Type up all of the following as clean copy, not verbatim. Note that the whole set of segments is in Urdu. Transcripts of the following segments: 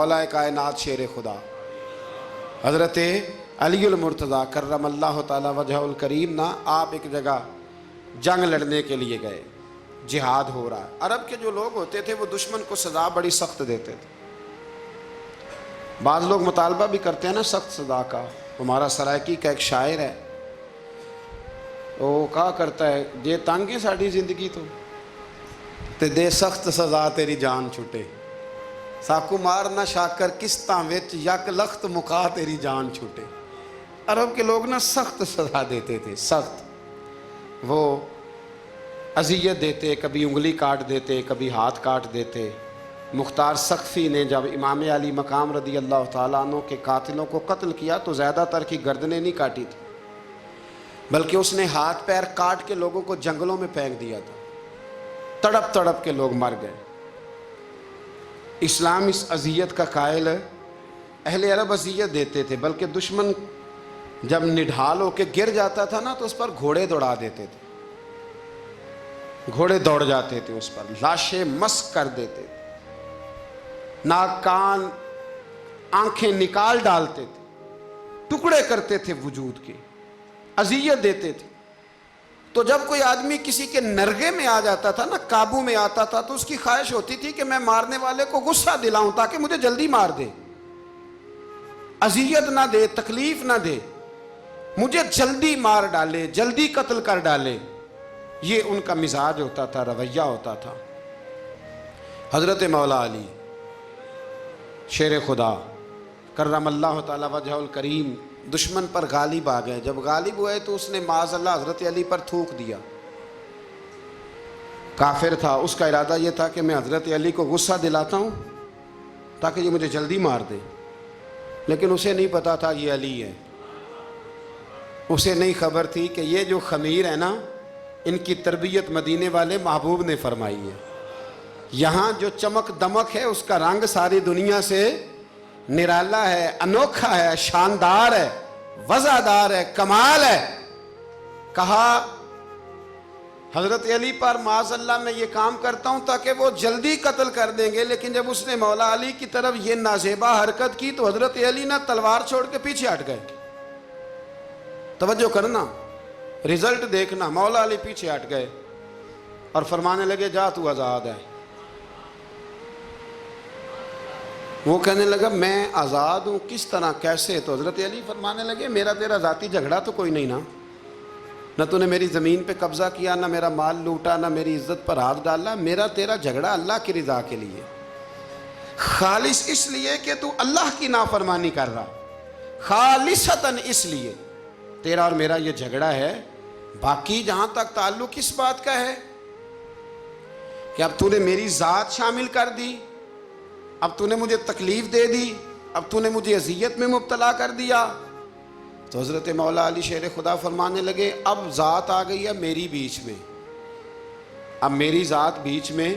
مولا کائنات شیر خدا حضرت علی المرتضیٰ کرم اللہ تعالی وجہ الکریم نا، آپ ایک جگہ جنگ لڑنے کے لیے گئے، جہاد ہو رہا ہے۔ عرب کے جو لوگ ہوتے تھے وہ دشمن کو سزا بڑی سخت دیتے تھے۔ بعض لوگ مطالبہ بھی کرتے ہیں نا سخت سزا کا۔ ہمارا سرائکی کا ایک شاعر ہے، وہ کہا کرتا ہے جے تنگ ہے ساڑی زندگی تو تے دے سخت سزا تیری جان چھٹے، ساکو مار نہ شاکر کستاں وچ یک لخت مکا تیری جان چھوٹے۔ عرب کے لوگ نا سخت سزا دیتے تھے، سخت، وہ اذیت دیتے، کبھی انگلی کاٹ دیتے، کبھی ہاتھ کاٹ دیتے۔ مختار سقفی نے جب امام علی مقام رضی اللہ تعالیٰ عنہ کے قاتلوں کو قتل کیا تو زیادہ تر کی گردنیں نہیں کاٹی تھی، بلکہ اس نے ہاتھ پیر کاٹ کے لوگوں کو جنگلوں میں پھینک دیا تھا، تڑپ تڑپ کے لوگ مر گئے۔ اسلام اس اذیت کا قائل ہے۔ اہل عرب اذیت دیتے تھے، بلکہ دشمن جب نڈھال ہو کے گر جاتا تھا نا تو اس پر گھوڑے دوڑا دیتے تھے، گھوڑے دوڑ جاتے تھے اس پر، لاشیں مسک کر دیتے تھے، ناک کان آنکھیں نکال ڈالتے تھے، ٹکڑے کرتے تھے وجود کے، اذیت دیتے تھے۔ تو جب کوئی آدمی کسی کے نرغے میں آ جاتا تھا نا، قابو میں آتا تھا، تو اس کی خواہش ہوتی تھی کہ میں مارنے والے کو غصہ دلاؤں تاکہ مجھے جلدی مار دے، اذیت نہ دے، تکلیف نہ دے، مجھے جلدی مار ڈالے، جلدی قتل کر ڈالے۔ یہ ان کا مزاج ہوتا تھا، رویہ ہوتا تھا۔ حضرت مولا علی شیر خدا کرم اللہ تعالی وجہ الکریم دشمن پر غالب آ گئے۔ جب غالب ہوئے تو اس نے معاذ اللہ حضرت علی پر تھوک دیا۔ کافر تھا، اس کا ارادہ یہ تھا کہ میں حضرت علی کو غصہ دلاتا ہوں تاکہ یہ مجھے جلدی مار دے، لیکن اسے نہیں پتا تھا یہ علی ہے۔ اسے نہیں خبر تھی کہ یہ جو خمیر ہے نا، ان کی تربیت مدینے والے محبوب نے فرمائی ہے۔ یہاں جو چمک دمک ہے اس کا رنگ ساری دنیا سے نرالا ہے، انوکھا ہے، شاندار ہے، وزادار ہے، کمال ہے۔ کہا حضرت علی پر معاذ اللہ میں یہ کام کرتا ہوں تاکہ وہ جلدی قتل کر دیں گے، لیکن جب اس نے مولا علی کی طرف یہ نازیبا حرکت کی تو حضرت علی نہ تلوار چھوڑ کے پیچھے ہٹ گئے۔ توجہ کرنا، رزلٹ دیکھنا، مولا علی پیچھے ہٹ گئے اور فرمانے لگے جا تو آزاد ہے۔ وہ کہنے لگا میں آزاد ہوں، کس طرح، کیسے؟ تو حضرت علی فرمانے لگے میرا تیرا ذاتی جھگڑا تو کوئی نہیں نا، نہ تو نے میری زمین پہ قبضہ کیا، نہ میرا مال لوٹا، نہ میری عزت پر ہاتھ ڈالا۔ میرا تیرا جھگڑا اللہ کی رضا کے لیے، خالص اس لیے کہ تو اللہ کی نافرمانی کر رہا، خالصتاً اس لیے تیرا اور میرا یہ جھگڑا ہے۔ باقی جہاں تک تعلق اس بات کا ہے کہ اب تو نے میری ذات شامل کر دی، اب تو نے مجھے تکلیف دے دی، اب تو نے مجھے اذیت میں مبتلا کر دیا، تو حضرت مولا علی شیر خدا فرمانے لگے اب ذات آ گئی ہے میری بیچ میں، اب میری ذات بیچ میں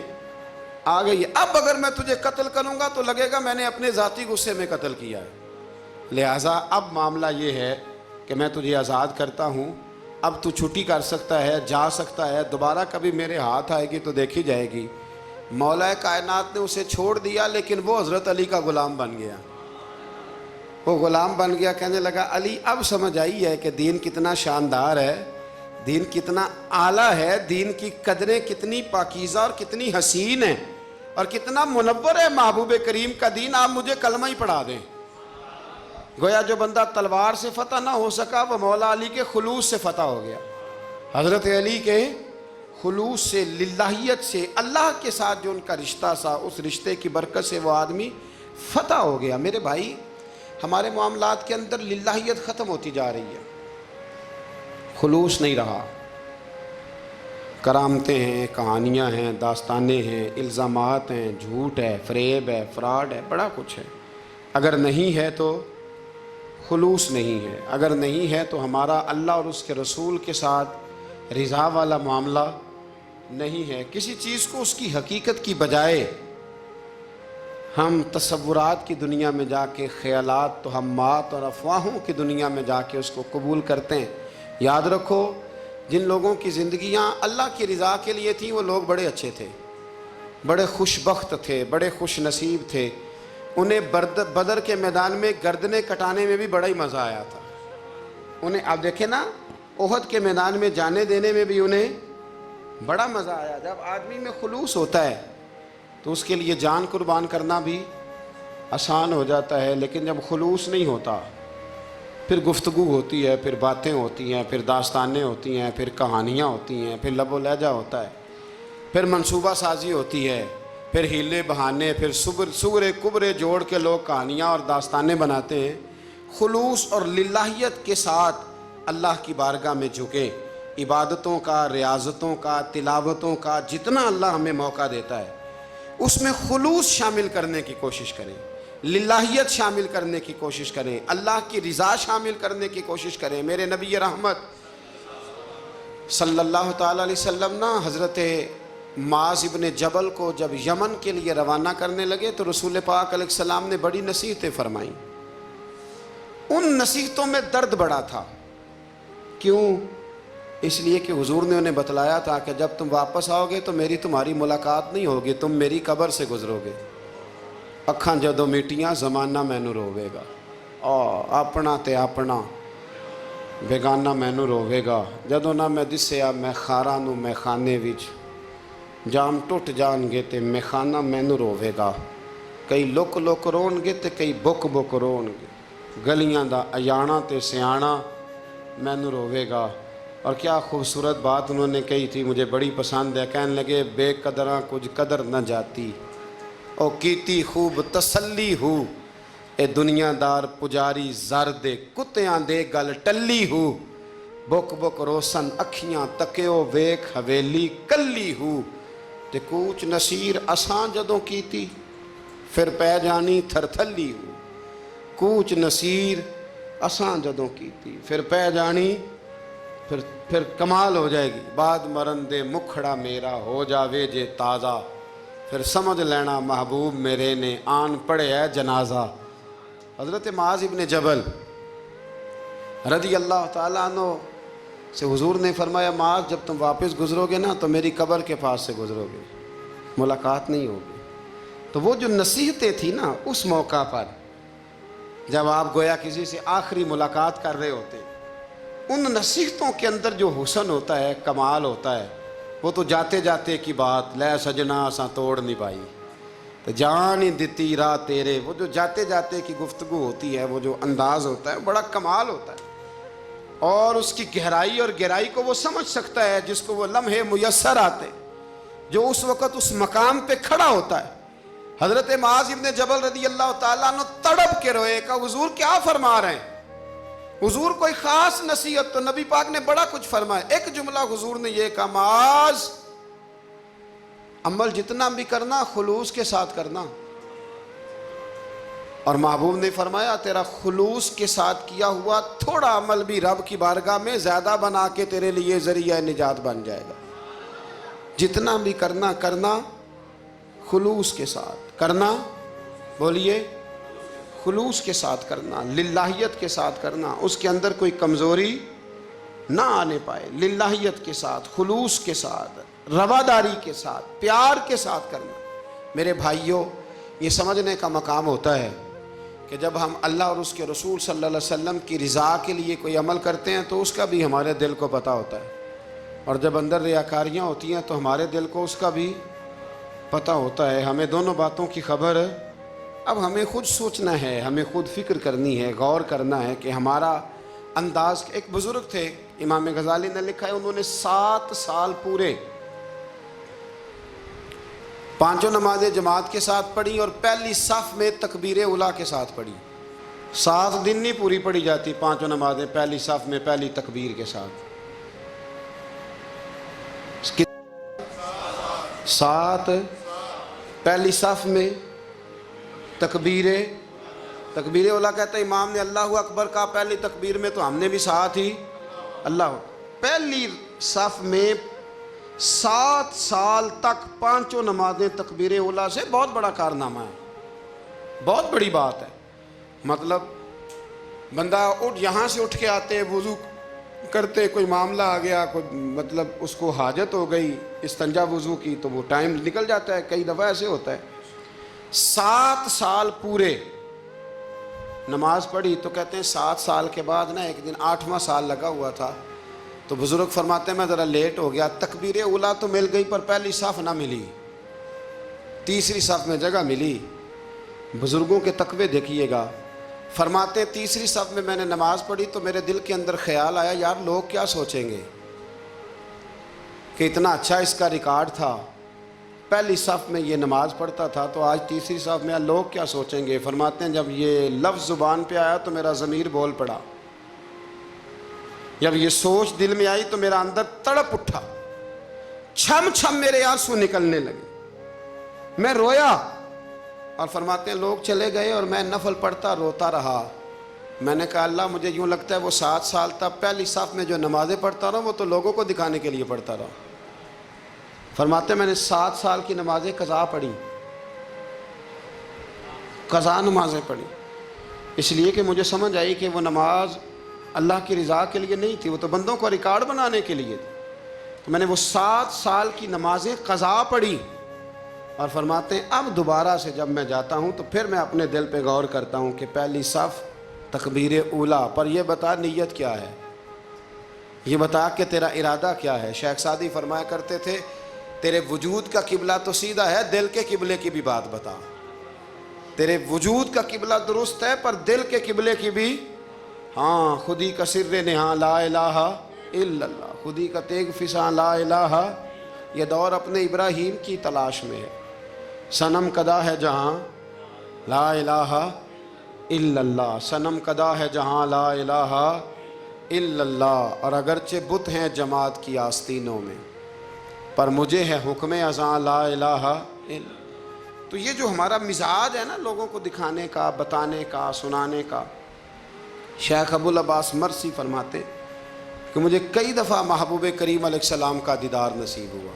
آ گئی ہے۔ اب اگر میں تجھے قتل کروں گا تو لگے گا میں نے اپنے ذاتی غصے میں قتل کیا ہے، لہٰذا اب معاملہ یہ ہے کہ میں تجھے آزاد کرتا ہوں، اب تو چھٹی کر سکتا ہے، جا سکتا ہے، دوبارہ کبھی میرے ہاتھ آئے گی تو دیکھی جائے گی۔ مولا کائنات نے اسے چھوڑ دیا، لیکن وہ حضرت علی کا غلام بن گیا، وہ غلام بن گیا۔ کہنے لگا علی اب سمجھ آئی ہے کہ دین کتنا شاندار ہے، دین کتنا اعلیٰ ہے، دین کی قدریں کتنی پاکیزہ اور کتنی حسین ہیں، اور کتنا منور ہے محبوب کریم کا دین، آپ مجھے کلمہ ہی پڑھا دیں۔ گویا جو بندہ تلوار سے فتح نہ ہو سکا وہ مولا علی کے خلوص سے فتح ہو گیا۔ حضرت علی کے خلوص سے، للہیت سے، اللہ کے ساتھ جو ان کا رشتہ تھا، اس رشتے کی برکت سے وہ آدمی فتح ہو گیا۔ میرے بھائی، ہمارے معاملات کے اندر للہیت ختم ہوتی جا رہی ہے، خلوص نہیں رہا، کرامتیں ہیں، کہانیاں ہیں، داستانیں ہیں، الزامات ہیں، جھوٹ ہے، فریب ہے، فراڈ ہے، بڑا کچھ ہے۔ اگر نہیں ہے تو خلوص نہیں ہے، اگر نہیں ہے تو ہمارا اللہ اور اس کے رسول کے ساتھ رضا والا معاملہ نہیں ہے۔ کسی چیز کو اس کی حقیقت کی بجائے ہم تصورات کی دنیا میں جا کے، خیالات، توہمات اور افواہوں کی دنیا میں جا کے اس کو قبول کرتے ہیں۔ یاد رکھو، جن لوگوں کی زندگیاں اللہ کی رضا کے لیے تھیں وہ لوگ بڑے اچھے تھے، بڑے خوش بخت تھے، بڑے خوش نصیب تھے، انہیں بدر کے میدان میں گردنیں کٹانے میں بھی بڑا ہی مزہ آیا تھا انہیں. آپ دیکھیں نا احد کے میدان میں جانے دینے میں بھی انہیں بڑا مزہ آیا. جب آدمی میں خلوص ہوتا ہے تو اس کے لیے جان قربان کرنا بھی آسان ہو جاتا ہے. لیکن جب خلوص نہیں ہوتا پھر گفتگو ہوتی ہے, پھر باتیں ہوتی ہیں, پھر داستانیں ہوتی ہیں, پھر کہانیاں ہوتی ہیں, پھر لب و لہجہ ہوتا ہے, پھر منصوبہ سازی ہوتی ہے, پھر ہیلے بہانے, پھر سغرے کبرے جوڑ کے لوگ کہانیاں اور داستانیں بناتے ہیں. خلوص اور للہیت کے ساتھ اللہ کی بارگاہ میں جھکیں. عبادتوں کا, ریاضتوں کا, تلاوتوں کا جتنا اللہ ہمیں موقع دیتا ہے اس میں خلوص شامل کرنے کی کوشش کریں, للہیت شامل کرنے کی کوشش کریں, اللہ کی رضا شامل کرنے کی کوشش کریں. میرے نبی رحمت صلی اللہ تعالیٰ علیہ وسلم نا حضرت معاذ ابن جبل کو جب یمن کے لیے روانہ کرنے لگے تو رسول پاک علیہ السلام نے بڑی نصیحتیں فرمائیں. ان نصیحتوں میں درد بڑا تھا. کیوں؟ اس لیے کہ حضور نے انہیں بتلایا تھا کہ جب تم واپس آؤ گے تو میری تمہاری ملاقات نہیں ہوگی, تم میری قبر سے گزرو گے. اکھاں جدوں میٹیاں زمانہ مینوں روے گا, اپنا تے اپنا بیگانہ مینوں روے گا. جدوں نہ میں دسیا میں خاراں نوں میں خانے وچ جام ٹوٹ جان گے تے میں خانہ مینوں روے گا. کئی لک لک رون گے تے کئی بک بک رون گے. گلیاں دا ایانا تے سیانا مینوں روے گا. اور کیا خوبصورت بات انہوں نے کہی تھی, مجھے بڑی پسند ہے. کہنے لگے بے قدراں کچھ قدر نہ جاتی, او کیتی خوب تسلی ہو, اے دنیا دار پجاری زر دے کتیاں دے گل ٹلی ہو. بک بک روسن اکھیاں تکیو ویکھ حویلی کلی ہو. تے کوچ نصیر اساں جدوں کیتی پھر پہ جانی تھر تھلی ہو. کوچ نصیر اساں جدوں کیتی پھر پہ جانی پھر کمال ہو جائے گی. بعد مرن دے مکھڑا میرا ہو جاوے جے تازہ, پھر سمجھ لینا محبوب میرے نے آن پڑے ہے جنازہ. حضرت معاذ ابن جبل رضی اللہ تعالیٰ عنہ سے حضور نے فرمایا, معاذ جب تم واپس گزرو گے نا تو میری قبر کے پاس سے گزرو گے, ملاقات نہیں ہوگی. تو وہ جو نصیحتیں تھی نا اس موقع پر جب آپ گویا کسی سے آخری ملاقات کر رہے ہوتے, ان نصیحتوں کے اندر جو حسن ہوتا ہے, کمال ہوتا ہے, وہ تو جاتے جاتے کی بات لے سجنا اساں توڑ نہیں پائی تو جان ہی دتی راہ تیرے. وہ جو جاتے جاتے کی گفتگو ہوتی ہے, وہ جو انداز ہوتا ہے, بڑا کمال ہوتا ہے. اور اس کی گہرائی اور گہرائی کو وہ سمجھ سکتا ہے جس کو وہ لمحے میسر آتے, جو اس وقت اس مقام پہ کھڑا ہوتا ہے. حضرت معاذ ابن جبل رضی اللہ تعالیٰ عنہ تڑپ کے روئے, کہ حضور کیا فرما رہے ہیں؟ حضور کوئی خاص نصیحت تو نبی پاک نے بڑا کچھ فرمایا. ایک جملہ حضور نے یہ کہا, معاذ عمل جتنا بھی کرنا خلوص کے ساتھ کرنا. اور محبوب نے فرمایا تیرا خلوص کے ساتھ کیا ہوا تھوڑا عمل بھی رب کی بارگاہ میں زیادہ بنا کے تیرے لیے ذریعہ نجات بن جائے گا. جتنا بھی کرنا خلوص کے ساتھ کرنا. بولیے, خلوص کے ساتھ کرنا, للہیت کے ساتھ کرنا, اس کے اندر کوئی کمزوری نہ آنے پائے. للہیت کے ساتھ, خلوص کے ساتھ, رواداری کے ساتھ, پیار کے ساتھ کرنا. میرے بھائیوں, یہ سمجھنے کا مقام ہوتا ہے کہ جب ہم اللہ اور اس کے رسول صلی اللہ علیہ وسلم کی رضا کے لیے کوئی عمل کرتے ہیں تو اس کا بھی ہمارے دل کو پتہ ہوتا ہے, اور جب اندر ریاکاریاں ہوتی ہیں تو ہمارے دل کو اس کا بھی پتہ ہوتا ہے. ہمیں دونوں باتوں کی خبر ہے. اب ہمیں خود سوچنا ہے, ہمیں خود فکر کرنی ہے, غور کرنا ہے کہ ہمارا انداز. ایک بزرگ تھے امام غزالی نے لکھا ہے, انہوں نے 7 سال پورے 5 نمازیں جماعت کے ساتھ پڑھی اور پہلی صف میں تکبیر اولیٰ کے ساتھ پڑھی. 7 دن نہیں پوری پڑھی جاتی 5 نمازیں پہلی صف میں پہلی تکبیر کے ساتھ. 7 پہلی صف میں تکبیر اولیٰ. کہتا ہے امام نے اللہ اکبر کہا پہلی تکبیر میں تو ہم نے بھی ساتھ ہی اللہ. پہلی صف میں 7 سال تک 5 نمازیں تکبیر اولیٰ سے بہت بڑا کارنامہ ہے, بہت بڑی بات ہے. مطلب بندہ یہاں سے اٹھ کے آتے, وضو کرتے, کوئی معاملہ آ گیا, کوئی مطلب اس کو حاجت ہو گئی استنجا وضو کی, تو وہ ٹائم نکل جاتا ہے. کئی دفعہ ایسے ہوتا ہے 7 سال پورے نماز پڑھی تو کہتے ہیں 7 سال کے بعد نا ایک دن 8واں سال لگا ہوا تھا تو بزرگ فرماتے ہیں میں ذرا لیٹ ہو گیا، تکبیر اولیٰ تو مل گئی پر پہلی صف نہ ملی، تیسری صف میں جگہ ملی۔ بزرگوں کے تقوی دیکھیے گا، فرماتے ہیں تیسری صف میں میں نے نماز پڑھی تو میرے دل کے اندر خیال آیا یار لوگ کیا سوچیں گے کہ اتنا اچھا اس کا ریکارڈ تھا، پہلی صف میں یہ نماز پڑھتا تھا تو آج تیسری صف میں لوگ کیا سوچیں گے۔ فرماتے ہیں جب یہ لفظ زبان پہ آیا تو میرا ضمیر بول پڑا، جب یہ سوچ دل میں آئی تو میرا اندر تڑپ اٹھا، چھم چھم میرے آنسو نکلنے لگے، میں رویا۔ اور فرماتے ہیں لوگ چلے گئے اور میں نفل پڑھتا روتا رہا۔ میں نے کہا اللہ مجھے یوں لگتا ہے وہ 7 سال تک پہلی صف میں جو نمازیں پڑھتا رہا وہ تو لوگوں کو دکھانے کے لیے پڑھتا رہا۔ فرماتے ہیں میں نے 7 سال کی نمازیں قضا پڑھی، قضا نمازیں پڑھی، اس لیے کہ مجھے سمجھ آئی کہ وہ نماز اللہ کی رضا کے لیے نہیں تھی، وہ تو بندوں کو ریکارڈ بنانے کے لیے تھی۔ تو میں نے وہ 7 سال کی نمازیں قضا پڑھی اور فرماتے ہیں اب دوبارہ سے جب میں جاتا ہوں تو پھر میں اپنے دل پہ غور کرتا ہوں کہ پہلی صف تکبیر اولیٰ پر یہ بتا نیت کیا ہے، یہ بتا کہ تیرا ارادہ کیا ہے۔ شیخ سعدی فرمایا کرتے تھے تیرے وجود کا قبلہ تو سیدھا ہے، دل کے قبلے کی بھی بات بتا۔ تیرے وجود کا قبلہ درست ہے پر دل کے قبلے کی بھی، ہاں خودی کا سر نہاں لا الہ الا اللہ، خودی کا تیگ فساں لا الہ، یہ دور اپنے ابراہیم کی تلاش میں ہے۔ صنم کدا ہے جہاں لا الہ الا اللہ، صنم کدا ہے جہاں لا الہ الا اللہ، اور اگرچہ بت ہیں جماعت کی آستینوں میں پر مجھے ہے حکم ازاں لا الہ الا۔ تو یہ جو ہمارا مزاج ہے نا لوگوں کو دکھانے کا، بتانے کا، سنانے کا، شیخ ابو العباس مرسی فرماتے کہ مجھے کئی دفعہ محبوب کریم علیہ السلام کا دیدار نصیب ہوا،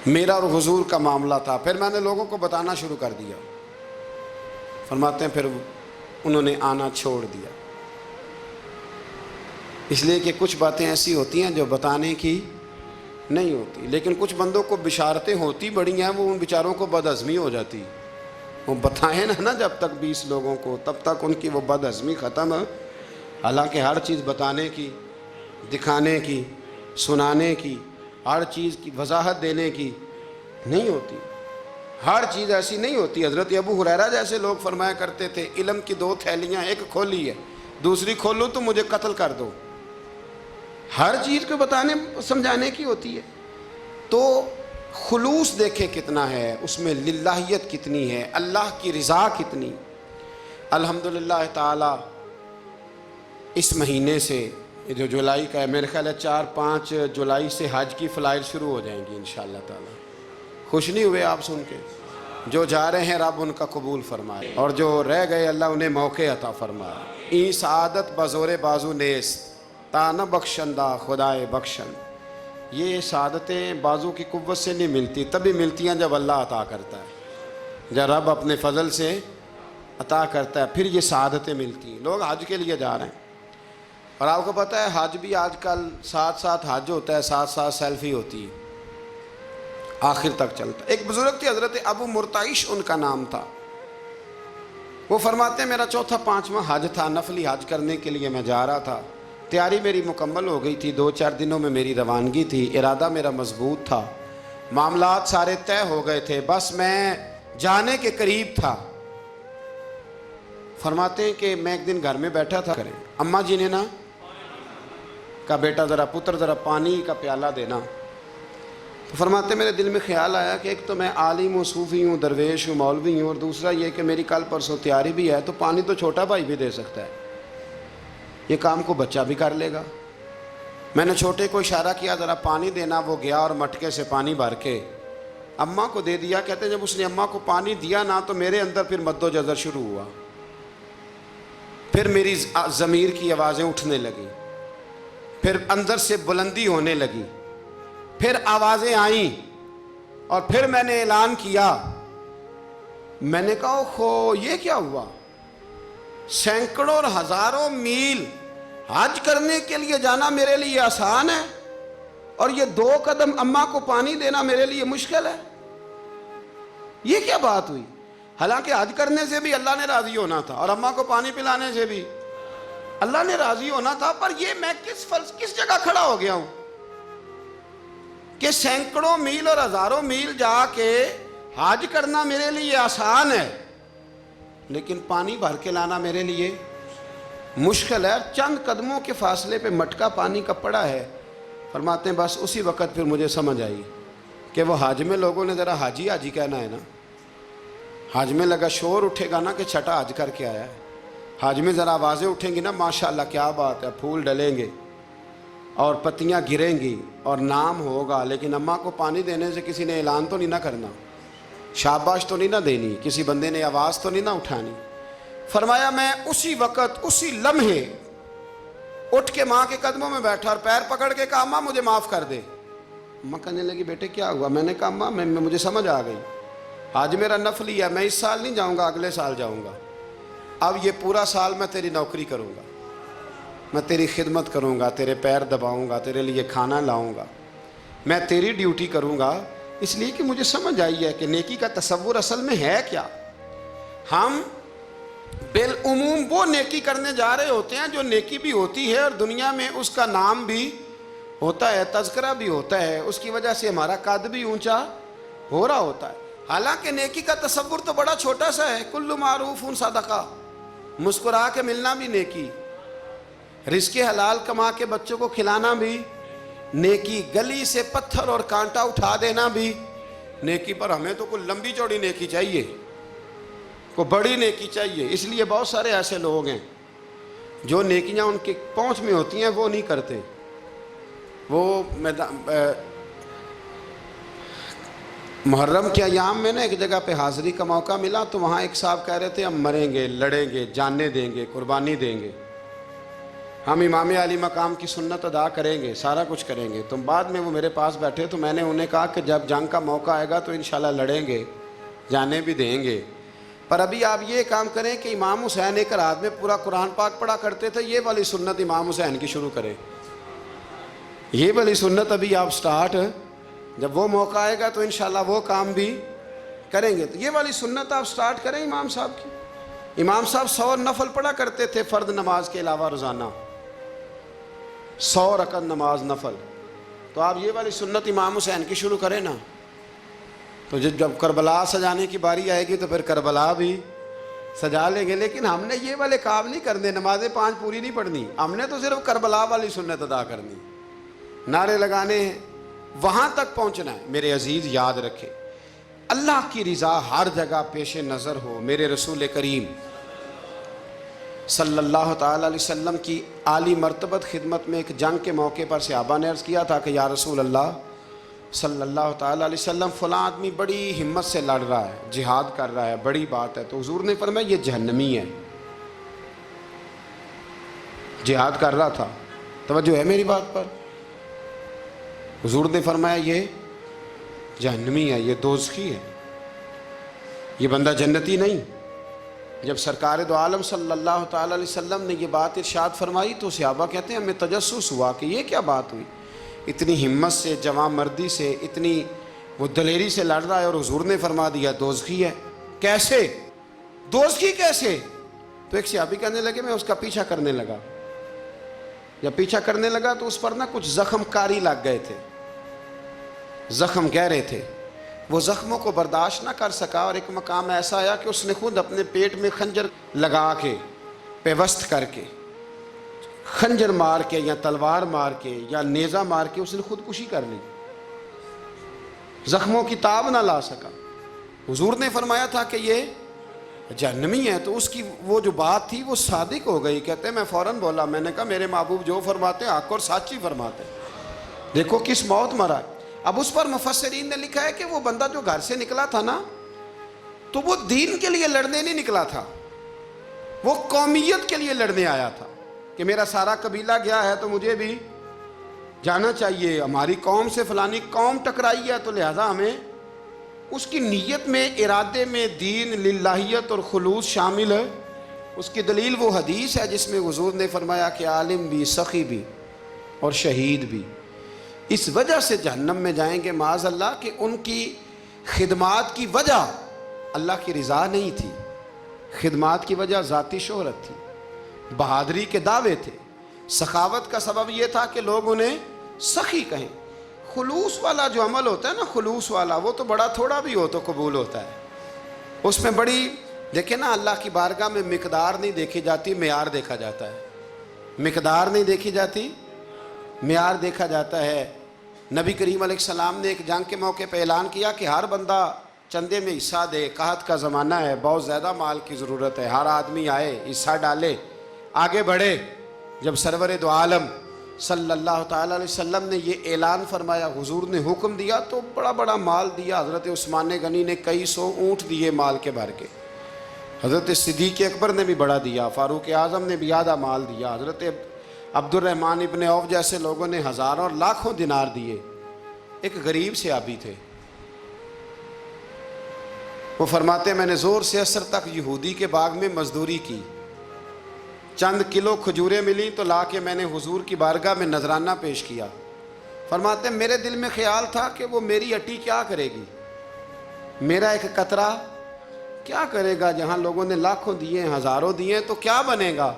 میرا اور حضور کا معاملہ تھا، پھر میں نے لوگوں کو بتانا شروع کر دیا۔ فرماتے ہیں پھر انہوں نے آنا چھوڑ دیا، اس لیے کہ کچھ باتیں ایسی ہوتی ہیں جو بتانے کی نہیں ہوتی، لیکن کچھ بندوں کو بشارتیں ہوتی بڑی ہیں، وہ ان بیچاروں کو بد ہضمی ہو جاتی، وہ بتائیں نا جب تک 20 لوگوں کو تب تک ان کی وہ بد ہضمی ختم ہے۔ حالانکہ ہر چیز بتانے کی، دکھانے کی، سنانے کی، ہر چیز کی وضاحت دینے کی نہیں ہوتی، ہر چیز ایسی نہیں ہوتی۔ حضرت ابو ہریرہ جیسے لوگ فرمایا کرتے تھے علم کی 2 تھیلیاں، ایک کھولی ہے دوسری کھولو تو مجھے قتل کر دو، ہر چیز کو بتانے سمجھانے کی ہوتی ہے۔ تو خلوص دیکھے کتنا ہے اس میں، للہیت کتنی ہے، اللہ کی رضا کتنی۔ الحمدللہ تعالی اس مہینے سے جو جولائی کا ہے، میرے خیال ہے 4-5 جولائی سے حج کی فلائٹ شروع ہو جائیں گی انشاءاللہ تعالی۔ خوش نہیں ہوئے آپ سن کے؟ جو جا رہے ہیں رب ان کا قبول فرمائے، اور جو رہ گئے اللہ انہیں موقع عطا فرمائے۔ این سعادت بزور بازو نیست تا نہ بخشندہ خدائے بخشن، یہ سعادتیں بازو کی قوت سے نہیں ملتی، تبھی ملتی ہیں جب اللہ عطا کرتا ہے، جب رب اپنے فضل سے عطا کرتا ہے پھر یہ سعادتیں ملتی ہیں۔ لوگ حج کے لیے جا رہے ہیں، اور آپ کو پتہ ہے حج بھی آج کل ساتھ حج ہوتا ہے، ساتھ سیلفی ہوتی ہے، آخر تک چلتا ہے۔ ایک بزرگ تھے حضرت ابو مرتعش ان کا نام تھا، وہ فرماتے ہیں میرا 4تھا-5واں حج تھا، نفلی حج کرنے کے لیے میں جا رہا تھا، تیاری میری مکمل ہو گئی تھی، 2-4 دنوں میں میری روانگی تھی، ارادہ میرا مضبوط تھا، معاملات سارے طے ہو گئے تھے، بس میں جانے کے قریب تھا۔ فرماتے ہیں کہ میں ایک دن گھر میں بیٹھا تھا، کریں اماں جی نے نا کہا بیٹا ذرا پتر ذرا پانی کا پیالہ دینا۔ تو فرماتے میرے دل میں خیال آیا کہ ایک تو میں عالم ہوں، صوفی ہوں، درویش ہوں، مولوی ہوں، اور دوسرا یہ کہ میری کل پرسوں تیاری بھی ہے، تو پانی تو چھوٹا بھائی بھی دے سکتا ہے، یہ کام کو بچہ بھی کر لے گا۔ میں نے چھوٹے کو اشارہ کیا ذرا پانی دینا، وہ گیا اور مٹکے سے پانی بھر کے اماں کو دے دیا۔ کہتے ہیں جب اس نے اماں کو پانی دیا نا تو میرے اندر پھر مد و جزر شروع ہوا، پھر میری ضمیر کی آوازیں اٹھنے لگیں، پھر اندر سے بلندی ہونے لگی، پھر آوازیں آئیں، اور پھر میں نے اعلان کیا، میں نے کہا اوہ یہ کیا ہوا، سینکڑوں اور ہزاروں میل حج کرنے کے لیے جانا میرے لیے آسان ہے، اور یہ 2 قدم اماں کو پانی دینا میرے لیے مشکل ہے۔ یہ کیا بات ہوئی؟ حالانکہ حج کرنے سے بھی اللہ نے راضی ہونا تھا، اور اماں کو پانی پلانے سے بھی اللہ نے راضی ہونا تھا، پر یہ میں کس جگہ کھڑا ہو گیا ہوں کہ سینکڑوں میل اور ہزاروں میل جا کے حج کرنا میرے لیے آسان ہے، لیکن پانی بھر کے لانا میرے لیے مشکل ہے۔ چند قدموں کے فاصلے پہ مٹکا پانی کا پڑا ہے۔ فرماتے ہیں بس اسی وقت پھر مجھے سمجھ آئی کہ وہ حج میں لوگوں نے ذرا حاجی حاجی کہنا ہے نا، حج میں لگا شور اٹھے گا نا کہ چھٹا حج کر کے آیا ہے، حج میں ذرا آوازیں اٹھیں گی نا، ماشاءاللہ کیا بات ہے، پھول ڈلیں گے اور پتیاں گریں گی اور نام ہوگا، لیکن اماں کو پانی دینے سے کسی نے اعلان تو نہیں نہ کرنا، شاباش تو نہیں نہ دینی، کسی بندے نے آواز تو نہیں نہ اٹھانی۔ فرمایا میں اسی وقت اسی لمحے اٹھ کے ماں کے قدموں میں بیٹھا اور پیر پکڑ کے کہا اماں مجھے معاف کر دے۔ اماں کہنے لگی بیٹے کیا ہوا؟ میں نے کہا اماں مجھے سمجھ آ گئی، آج میرا نفلی ہے، میں اس سال نہیں جاؤں گا، اگلے سال جاؤں گا، اب یہ پورا سال میں تیری نوکری کروں گا، میں تیری خدمت کروں گا، تیرے پیر دباؤں گا، تیرے لیے کھانا لاؤں گا، میں تیری ڈیوٹی کروں گا، اس لیے کہ مجھے سمجھ آئی ہے کہ نیکی کا تصور اصل میں ہے کیا۔ ہم بالعموم وہ نیکی کرنے جا رہے ہوتے ہیں جو نیکی بھی ہوتی ہے اور دنیا میں اس کا نام بھی ہوتا ہے، تذکرہ بھی ہوتا ہے، اس کی وجہ سے ہمارا قد بھی اونچا ہو رہا ہوتا ہے۔ حالانکہ نیکی کا تصور تو بڑا چھوٹا سا ہے، کل معروف صدقہ، مسکرا کے ملنا بھی نیکی، رزق حلال کما کے بچوں کو کھلانا بھی نیکی، گلی سے پتھر اور کانٹا اٹھا دینا بھی نیکی۔ پر ہمیں تو کوئی لمبی چوڑی نیکی چاہیے، کوئی بڑی نیکی چاہیے، اس لیے بہت سارے ایسے لوگ ہیں جو نیکیاں ان کی پہنچ میں ہوتی ہیں وہ نہیں کرتے۔ وہ محرم کے ایام میں نا ایک جگہ پہ حاضری کا موقع ملا، تو وہاں ایک صاحب کہہ رہے تھے ہم مریں گے، لڑیں گے، جانیں دیں گے، قربانی دیں گے، ہم امام علی مقام کی سنت ادا کریں گے، سارا کچھ کریں گے۔ تو بعد میں وہ میرے پاس بیٹھے تو میں نے انہیں کہا کہ جب جنگ کا موقع آئے گا تو انشاءاللہ لڑیں گے، جانیں بھی دیں گے، پر ابھی آپ یہ کام کریں کہ امام حسین ایک رات میں پورا قرآن پاک پڑھا کرتے تھے، یہ والی سنت امام حسین کی شروع کریں، یہ والی سنت ابھی آپ سٹارٹ، جب وہ موقع آئے گا تو انشاءاللہ وہ کام بھی کریں گے، تو یہ والی سنت آپ سٹارٹ کریں امام صاحب کی۔ امام صاحب 100 نفل پڑھا کرتے تھے فرض نماز کے علاوہ روزانہ، 100 رکعت نماز نفل، تو آپ یہ والی سنت امام حسین کی شروع کریں نا، تو جب کربلا سجانے کی باری آئے گی تو پھر کربلا بھی سجا لیں گے۔ لیکن ہم نے یہ والے کام نہیں کرنے، نمازیں 5 پوری نہیں پڑھنی، ہم نے تو صرف کربلا والی سنت ادا کرنی، نعرے لگانے ہیں، وہاں تک پہنچنا ہے۔ میرے عزیز یاد رکھے، اللہ کی رضا ہر جگہ پیش نظر ہو۔ میرے رسول کریم صلی اللہ تعالیٰ علیہ وسلم کی عالی مرتبت خدمت میں ایک جنگ کے موقع پر صحابہ نے عرض کیا تھا کہ یا رسول اللہ صلی اللہ تعالیٰ علیہ وسلم فلاں آدمی بڑی ہمت سے لڑ رہا ہے، جہاد کر رہا ہے، بڑی بات ہے، تو حضور نے فرمایا یہ جہنمی ہے، جہاد کر رہا تھا، توجہ ہے میری بات پر، حضور نے فرمایا یہ جہنمی ہے، یہ دوزخی ہے، یہ بندہ جنتی نہیں۔ جب سرکار دو عالم صلی اللہ تعالیٰ علیہ وسلم نے یہ بات ارشاد فرمائی تو صحابہ کہتے ہیں ہمیں تجسس ہوا کہ یہ کیا بات ہوئی، اتنی ہمت سے، جوان مردی سے، اتنی وہ دلیری سے لڑ رہا ہے اور حضور نے فرما دیا دوزخی ہے، کیسے دوزخی کیسے؟ تو ایک صحابی کہنے لگے میں اس کا پیچھا کرنے لگا، جب پیچھا کرنے لگا تو اس پر نا کچھ زخم کاری لگ گئے تھے، زخم گہرے تھے، وہ زخموں کو برداشت نہ کر سکا اور ایک مقام ایسا آیا کہ اس نے خود اپنے پیٹ میں خنجر لگا کے، پیوست کر کے، خنجر مار کے یا تلوار مار کے یا نیزہ مار کے اس نے خودکشی کر لی، زخموں کی تاب نہ لا سکا۔ حضور نے فرمایا تھا کہ یہ جہنمی ہے، تو اس کی وہ جو بات تھی وہ صادق ہو گئی۔ کہتے ہیں میں فوراً بولا، میں نے کہا میرے محبوب جو فرماتے ہیں حق اور سچ ہی فرماتے ہیں، دیکھو کس موت مرا ہے۔ اب اس پر مفسرین نے لکھا ہے کہ وہ بندہ جو گھر سے نکلا تھا نا، تو وہ دین کے لیے لڑنے نہیں نکلا تھا، وہ قومیت کے لیے لڑنے آیا تھا کہ میرا سارا قبیلہ گیا ہے تو مجھے بھی جانا چاہیے، ہماری قوم سے فلانی قوم ٹکرائی ہے تو لہذا ہمیں، اس کی نیت میں، ارادے میں دین، للہیت اور خلوص شامل ہے۔ اس کی دلیل وہ حدیث ہے جس میں حضور نے فرمایا کہ عالم بھی، سخی بھی اور شہید بھی اس وجہ سے جہنم میں جائیں گے معاذ اللہ کہ ان کی خدمات کی وجہ اللہ کی رضا نہیں تھی، خدمات کی وجہ ذاتی شہرت تھی، بہادری کے دعوے تھے، سخاوت کا سبب یہ تھا کہ لوگ انہیں سخی کہیں۔ خلوص والا جو عمل ہوتا ہے نا، خلوص والا، وہ تو بڑا تھوڑا بھی ہو تو قبول ہوتا ہے۔ اس میں بڑی، دیکھیں نا، اللہ کی بارگاہ میں مقدار نہیں دیکھی جاتی، معیار دیکھا جاتا ہے۔ مقدار نہیں دیکھی جاتی، معیار دیکھا جاتا ہے۔ نبی کریم علیہ السلام نے ایک جنگ کے موقع پہ اعلان کیا کہ ہر بندہ چندے میں حصہ دے، قحط کا زمانہ ہے، بہت زیادہ مال کی ضرورت ہے، ہر آدمی آئے، حصہ ڈالے، آگے بڑھے۔ جب سرور دو عالم صلی اللہ تعالیٰ علیہ وسلم نے یہ اعلان فرمایا، حضور نے حکم دیا، تو بڑا بڑا مال دیا۔ حضرت عثمان غنی نے کئی سو اونٹ دیے مال کے بھر کے، حضرت صدیق اکبر نے بھی بڑا دیا، فاروق اعظم نے بھی آدھا مال دیا، حضرت عبد الرحمن ابن عوف جیسے لوگوں نے ہزاروں اور لاکھوں دینار دیے۔ ایک غریب صحابی تھے، وہ فرماتے میں نے زور سے عصر تک یہودی کے باغ میں مزدوری کی، چند کلو کھجوریں ملی تو لا کے میں نے حضور کی بارگاہ میں نذرانہ پیش کیا۔ فرماتے میرے دل میں خیال تھا کہ وہ میری اٹی کیا کرے گی، میرا ایک قطرہ کیا کرے گا، جہاں لوگوں نے لاکھوں دیے، ہزاروں دیے، تو کیا بنے گا۔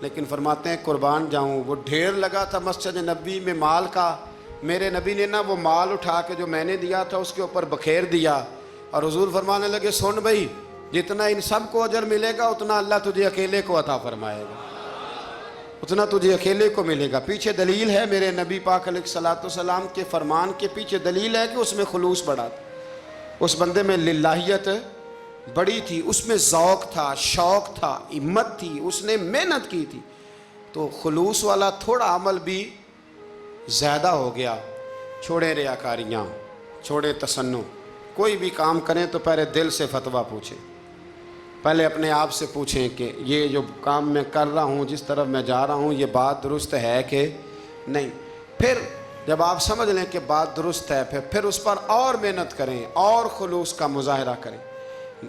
لیکن فرماتے ہیں قربان جاؤں، وہ ڈھیر لگا تھا مسجد نبی میں مال کا، میرے نبی نے نا وہ مال اٹھا کے جو میں نے دیا تھا اس کے اوپر بکھیر دیا، اور حضور فرمانے لگے سن بھائی، جتنا ان سب کو اجر ملے گا اتنا اللہ تجھے اکیلے کو عطا فرمائے گا، اتنا تجھے اکیلے کو ملے گا۔ پیچھے دلیل ہے، میرے نبی پاک علیہ الصلوۃ والسلام کے فرمان کے پیچھے دلیل ہے کہ اس میں خلوص بڑا تھا، اس بندے میں للہیت بڑی تھی، اس میں ذوق تھا، شوق تھا، ہمت تھی، اس نے محنت کی تھی۔ تو خلوص والا تھوڑا عمل بھی زیادہ ہو گیا۔ چھوڑیں ریاکاریاں، چھوڑیں تصنع، کوئی بھی کام کریں تو پہلے دل سے فتویٰ پوچھیں، پہلے اپنے آپ سے پوچھیں کہ یہ جو کام میں کر رہا ہوں، جس طرف میں جا رہا ہوں، یہ بات درست ہے کہ نہیں۔ پھر جب آپ سمجھ لیں کہ بات درست ہے، پھر اس پر اور محنت کریں اور خلوص کا مظاہرہ کریں۔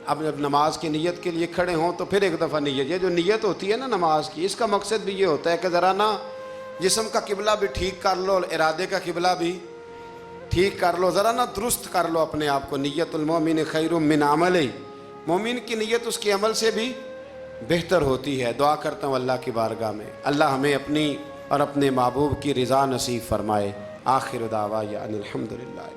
اب جب نماز کی نیت کے لیے کھڑے ہوں تو پھر ایک دفعہ نیت، یہ جو نیت ہوتی ہے نا نماز کی، اس کا مقصد بھی یہ ہوتا ہے کہ ذرا نا جسم کا قبلہ بھی ٹھیک کر لو، ارادے کا قبلہ بھی ٹھیک کر لو، ذرا نا درست کر لو اپنے آپ کو۔ نیت المومن خیر من عملہ، مومن کی نیت اس کے عمل سے بھی بہتر ہوتی ہے۔ دعا کرتا ہوں اللہ کی بارگاہ میں اللہ ہمیں اپنی اور اپنے محبوب کی رضا نصیب فرمائے۔ آخر دعوانا ان الحمدللہ۔